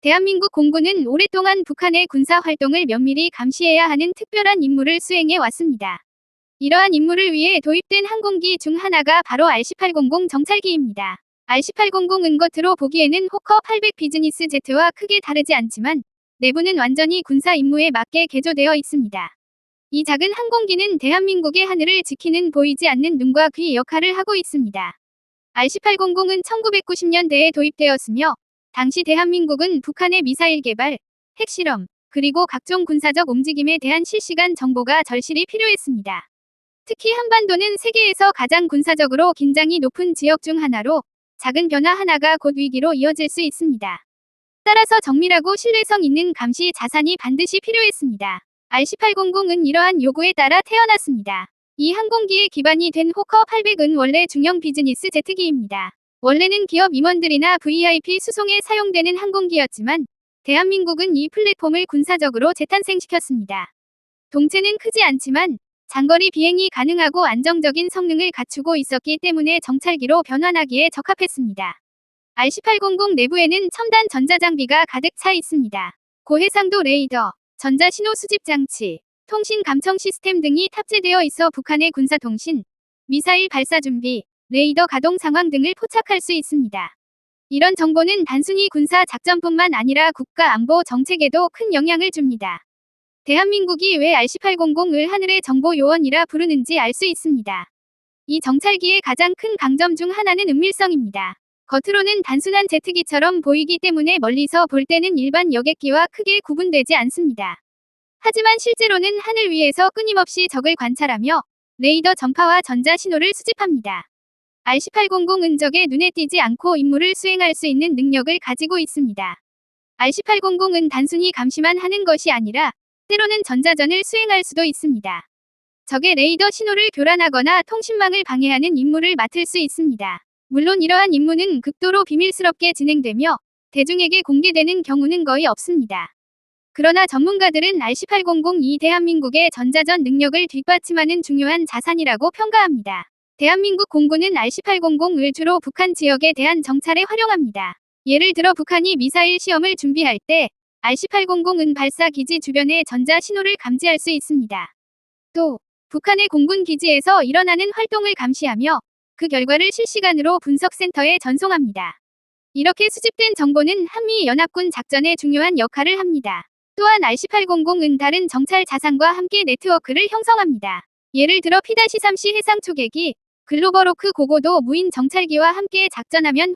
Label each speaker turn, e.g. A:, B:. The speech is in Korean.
A: 대한민국 공군은 오랫동안 북한의 군사 활동을 면밀히 감시해야 하는 특별한 임무를 수행해 왔습니다. 이러한 임무를 위해 도입된 항공기 중 하나가 바로 RC-800 정찰기입니다. RC-800은 겉으로 보기에는 호커 800 비즈니스 제트와 크게 다르지 않지만 내부는 완전히 군사 임무에 맞게 개조되어 있습니다. 이 작은 항공기는 대한민국의 하늘을 지키는 보이지 않는 눈과 귀 역할을 하고 있습니다. RC-800은 1990년대에 도입되었으며 당시 대한민국은 북한의 미사일 개발, 핵실험, 그리고 각종 군사적 움직임에 대한 실시간 정보가 절실히 필요했습니다. 특히 한반도는 세계에서 가장 군사적으로 긴장이 높은 지역 중 하나로 작은 변화 하나가 곧 위기로 이어질 수 있습니다. 따라서 정밀하고 신뢰성 있는 감시 자산이 반드시 필요했습니다. RC-800은 이러한 요구에 따라 태어났습니다. 이 항공기의 기반이 된 호커 800은 원래 중형 비즈니스 제트기입니다. 원래는 기업 임원들이나 VIP 수송에 사용되는 항공기였지만 대한민국은 이 플랫폼을 군사적으로 재탄생시켰습니다. 동체는 크지 않지만 장거리 비행이 가능하고 안정적인 성능을 갖추고 있었기 때문에 정찰기로 변환하기에 적합했습니다. RC-800 내부에는 첨단 전자장비가 가득 차 있습니다. 고해상도 레이더, 전자신호 수집 장치, 통신 감청 시스템 등이 탑재되어 있어 북한의 군사통신, 미사일 발사 준비, 레이더 가동 상황 등을 포착할 수 있습니다. 이런 정보는 단순히 군사 작전뿐만 아니라 국가 안보 정책에도 큰 영향을 줍니다. 대한민국이 왜 RC-800을 하늘의 정보 요원이라 부르는지 알 수 있습니다. 이 정찰기의 가장 큰 강점 중 하나는 은밀성입니다. 겉으로는 단순한 제트기처럼 보이기 때문에 멀리서 볼 때는 일반 여객기와 크게 구분되지 않습니다. 하지만 실제로는 하늘 위에서 끊임없이 적을 관찰하며 레이더 전파와 전자 신호를 수집합니다. RC-800은 적의 눈에 띄지 않고 임무를 수행할 수 있는 능력을 가지고 있습니다. RC-800은 단순히 감시만 하는 것이 아니라 때로는 전자전을 수행할 수도 있습니다. 적의 레이더 신호를 교란하거나 통신망을 방해하는 임무를 맡을 수 있습니다. 물론 이러한 임무는 극도로 비밀스럽게 진행되며 대중에게 공개되는 경우는 거의 없습니다. 그러나 전문가들은 RC-800이 대한민국의 전자전 능력을 뒷받침하는 중요한 자산이라고 평가합니다. 대한민국 공군은 RC-800을 주로 북한 지역에 대한 정찰에 활용합니다. 예를 들어 북한이 미사일 시험을 준비할 때 RC-800은 발사 기지 주변의 전자 신호를 감지할 수 있습니다. 또 북한의 공군 기지에서 일어나는 활동을 감시하며 그 결과를 실시간으로 분석센터에 전송합니다. 이렇게 수집된 정보는 한미연합군 작전에 중요한 역할을 합니다. 또한 RC-800은 다른 정찰 자산과 함께 네트워크를 형성합니다. 예를 들어 P-3C 해상 초계기, 글로벌호크 고고도 무인 정찰기와 함께 작전하면